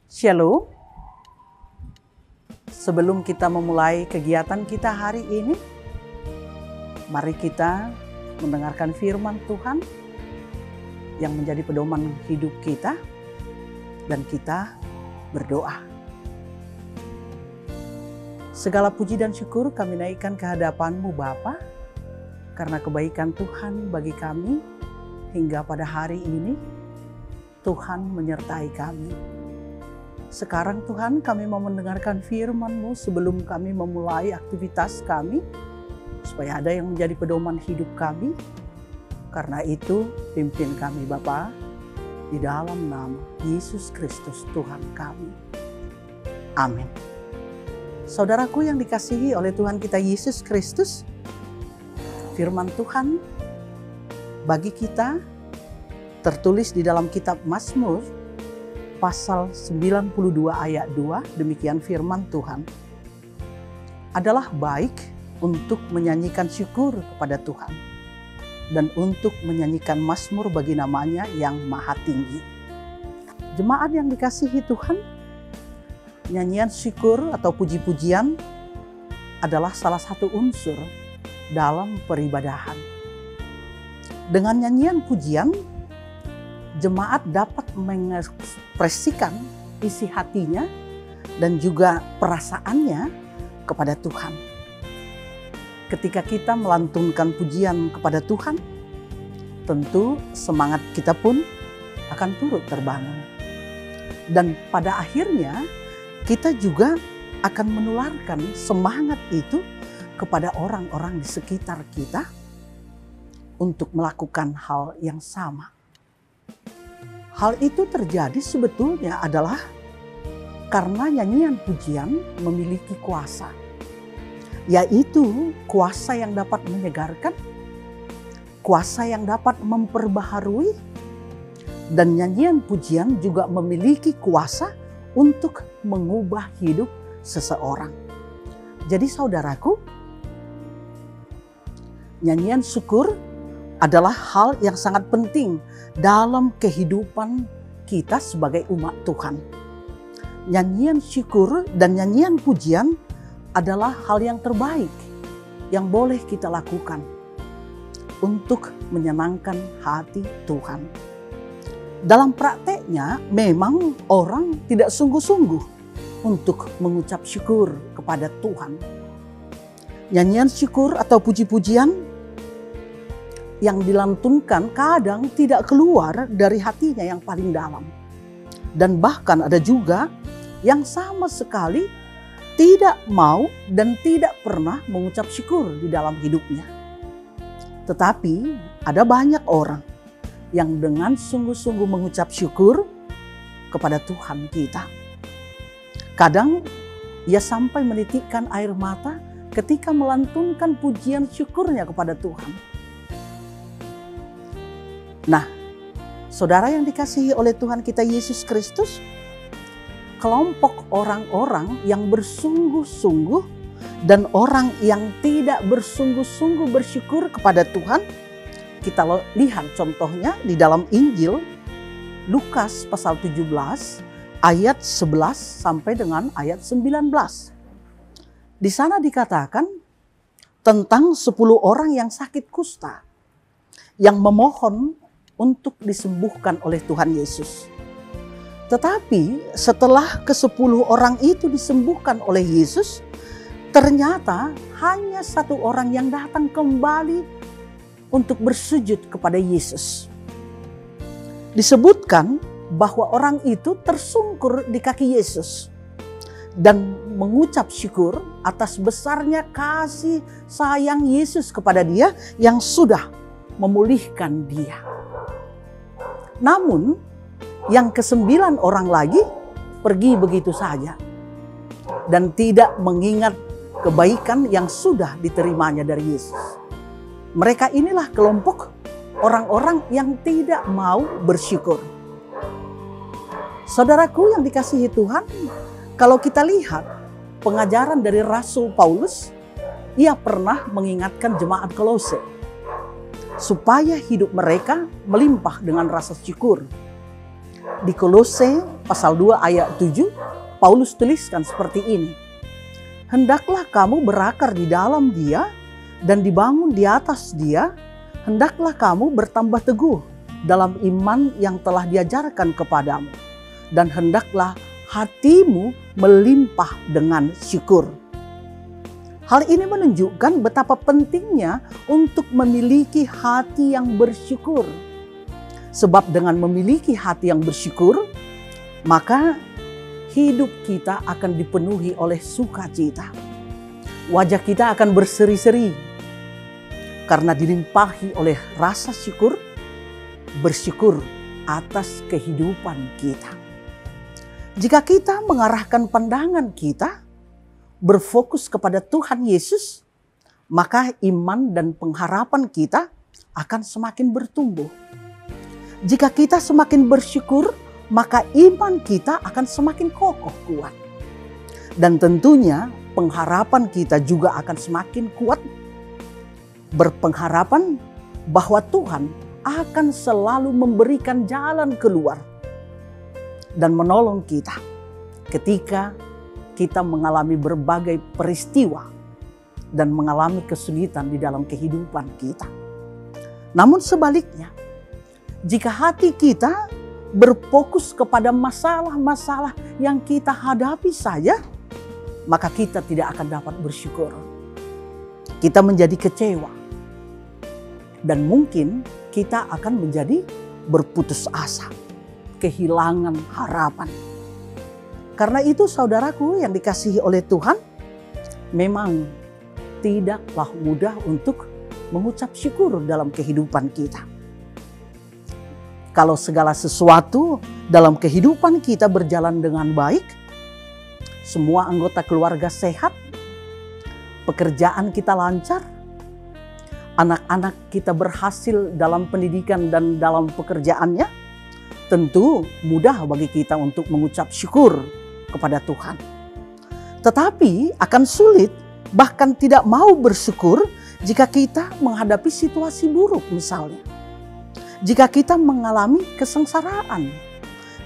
Shalom. Sebelum kita memulai kegiatan kita hari ini, mari kita mendengarkan firman Tuhan yang menjadi pedoman hidup kita dan kita berdoa. Segala puji dan syukur kami naikkan ke hadapan-Mu Bapa, karena kebaikan Tuhan bagi kami hingga pada hari ini. Tuhan menyertai kami. Sekarang Tuhan, kami mau mendengarkan firman-Mu sebelum kami memulai aktivitas kami, supaya ada yang menjadi pedoman hidup kami. Karena itu, pimpin kami Bapa, di dalam nama Yesus Kristus Tuhan kami. Amin. Saudaraku yang dikasihi oleh Tuhan kita Yesus Kristus, firman Tuhan bagi kita tertulis di dalam kitab Mazmur pasal 92 ayat 2, demikian firman Tuhan. Adalah baik untuk menyanyikan syukur kepada Tuhan dan untuk menyanyikan mazmur bagi namanya yang maha tinggi. Jemaat yang dikasihi Tuhan, nyanyian syukur atau puji-pujian adalah salah satu unsur dalam peribadahan. Dengan nyanyian pujian, jemaat dapat mengekspresikan isi hatinya dan juga perasaannya kepada Tuhan. Ketika kita melantunkan pujian kepada Tuhan, tentu semangat kita pun akan turut terbangun. Dan pada akhirnya kita juga akan menularkan semangat itu kepada orang-orang di sekitar kita untuk melakukan hal yang sama. Hal itu terjadi sebetulnya adalah karena nyanyian pujian memiliki kuasa, yaitu kuasa yang dapat menyegarkan, kuasa yang dapat memperbaharui, dan nyanyian pujian juga memiliki kuasa untuk mengubah hidup seseorang. Jadi saudaraku, nyanyian syukur adalah hal yang sangat penting dalam kehidupan kita sebagai umat Tuhan. Nyanyian syukur dan nyanyian pujian adalah hal yang terbaik yang boleh kita lakukan untuk menyenangkan hati Tuhan. Dalam prakteknya memang orang tidak sungguh-sungguh untuk mengucap syukur kepada Tuhan. Nyanyian syukur atau puji-pujian yang dilantunkan kadang tidak keluar dari hatinya yang paling dalam. Dan bahkan ada juga yang sama sekali tidak mau dan tidak pernah mengucap syukur di dalam hidupnya. Tetapi ada banyak orang yang dengan sungguh-sungguh mengucap syukur kepada Tuhan kita. Kadang ia sampai menitikkan air mata ketika melantunkan pujian syukurnya kepada Tuhan. Nah, saudara yang dikasihi oleh Tuhan kita Yesus Kristus, kelompok orang-orang yang bersungguh-sungguh dan orang yang tidak bersungguh-sungguh bersyukur kepada Tuhan, kita lihat contohnya di dalam Injil Lukas pasal 17 ayat 11 sampai dengan ayat 19. Di sana dikatakan tentang 10 orang yang sakit kusta yang memohon untuk disembuhkan oleh Tuhan Yesus. Tetapi setelah ke-10 orang itu disembuhkan oleh Yesus, ternyata hanya 1 orang yang datang kembali untuk bersujud kepada Yesus. Disebutkan bahwa orang itu tersungkur di kaki Yesus dan mengucap syukur atas besarnya kasih sayang Yesus kepada dia yang sudah memulihkan dia. Namun yang ke-9 orang lagi pergi begitu saja dan tidak mengingat kebaikan yang sudah diterimanya dari Yesus. Mereka inilah kelompok orang-orang yang tidak mau bersyukur. Saudaraku yang dikasihi Tuhan, kalau kita lihat pengajaran dari Rasul Paulus, ia pernah mengingatkan jemaat Kolose supaya hidup mereka melimpah dengan rasa syukur. Di Kolose pasal 2 ayat 7, Paulus tuliskan seperti ini. Hendaklah kamu berakar di dalam Dia dan dibangun di atas Dia. Hendaklah kamu bertambah teguh dalam iman yang telah diajarkan kepadamu. Dan hendaklah hatimu melimpah dengan syukur. Hal ini menunjukkan betapa pentingnya untuk memiliki hati yang bersyukur. Sebab dengan memiliki hati yang bersyukur, maka hidup kita akan dipenuhi oleh sukacita. Wajah kita akan berseri-seri karena dilimpahi oleh rasa syukur, bersyukur atas kehidupan kita. Jika kita mengarahkan pandangan kita berfokus kepada Tuhan Yesus, maka iman dan pengharapan kita akan semakin bertumbuh. Jika kita semakin bersyukur, maka iman kita akan semakin kokoh kuat. Dan tentunya pengharapan kita juga akan semakin kuat, berpengharapan bahwa Tuhan akan selalu memberikan jalan keluar dan menolong kita ketika kita mengalami berbagai peristiwa dan mengalami kesulitan di dalam kehidupan kita. Namun sebaliknya, jika hati kita berfokus kepada masalah-masalah yang kita hadapi saja, maka kita tidak akan dapat bersyukur. Kita menjadi kecewa. Dan mungkin kita akan menjadi berputus asa, kehilangan harapan. Karena itu saudaraku yang dikasihi oleh Tuhan, memang tidaklah mudah untuk mengucap syukur dalam kehidupan kita. Kalau segala sesuatu dalam kehidupan kita berjalan dengan baik, semua anggota keluarga sehat, pekerjaan kita lancar, anak-anak kita berhasil dalam pendidikan dan dalam pekerjaannya, tentu mudah bagi kita untuk mengucap syukur kepada Tuhan. Tetapi akan sulit, bahkan tidak mau bersyukur jika kita menghadapi situasi buruk misalnya. Jika kita mengalami kesengsaraan,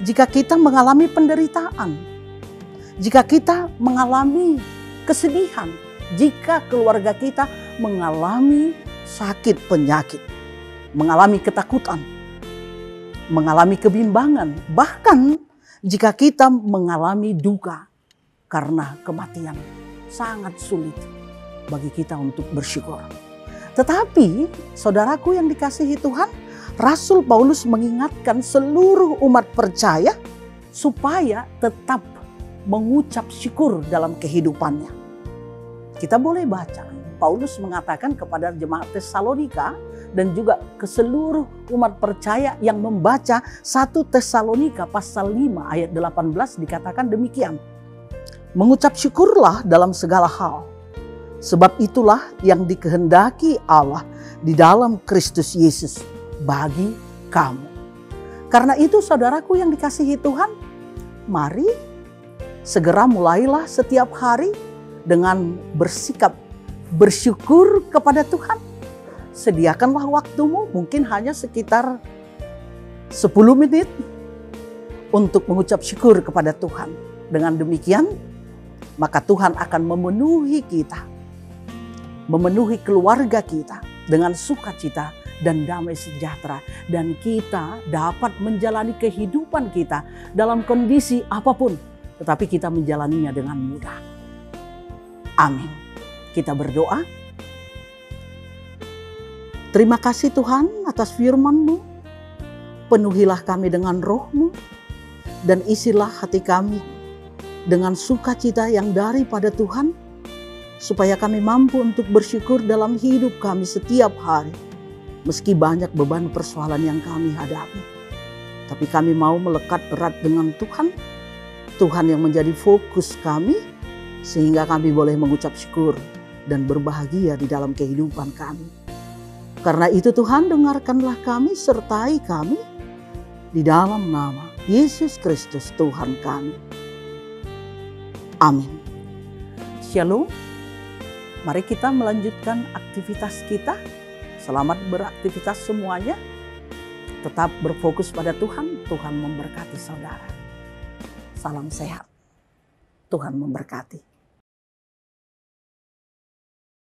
jika kita mengalami penderitaan, jika kita mengalami kesedihan, jika keluarga kita mengalami sakit penyakit, mengalami ketakutan, mengalami kebimbangan, bahkan jika kita mengalami duka karena kematian, sangat sulit bagi kita untuk bersyukur. Tetapi saudaraku yang dikasihi Tuhan, Rasul Paulus mengingatkan seluruh umat percaya supaya tetap mengucap syukur dalam kehidupannya. Kita boleh baca, Paulus mengatakan kepada jemaat Tesalonika dan juga ke seluruh umat percaya yang membaca 1 Tesalonika pasal 5 ayat 18 dikatakan demikian. Mengucap syukurlah dalam segala hal, sebab itulah yang dikehendaki Allah di dalam Kristus Yesus bagi kamu. Karena itu saudaraku yang dikasihi Tuhan, mari segera mulailah setiap hari dengan bersikap bersyukur kepada Tuhan. Sediakanlah waktumu, mungkin hanya sekitar 10 menit untuk mengucap syukur kepada Tuhan. Dengan demikian, maka Tuhan akan memenuhi kita, memenuhi keluarga kita dengan sukacita dan damai sejahtera. Dan kita dapat menjalani kehidupan kita dalam kondisi apapun, tetapi kita menjalaninya dengan mudah. Amin. Kita berdoa. Terima kasih Tuhan atas firman-Mu. Penuhilah kami dengan Roh-Mu dan isilah hati kami dengan sukacita yang daripada Tuhan, supaya kami mampu untuk bersyukur dalam hidup kami setiap hari. Meski banyak beban persoalan yang kami hadapi, tapi kami mau melekat erat dengan Tuhan. Tuhan yang menjadi fokus kami, sehingga kami boleh mengucap syukur dan berbahagia di dalam kehidupan kami. Karena itu Tuhan, dengarkanlah kami, sertai kami di dalam nama Yesus Kristus Tuhan kami. Amin. Shalom. Mari kita melanjutkan aktivitas kita. Selamat beraktivitas semuanya. Tetap berfokus pada Tuhan. Tuhan memberkati saudara. Salam sehat. Tuhan memberkati.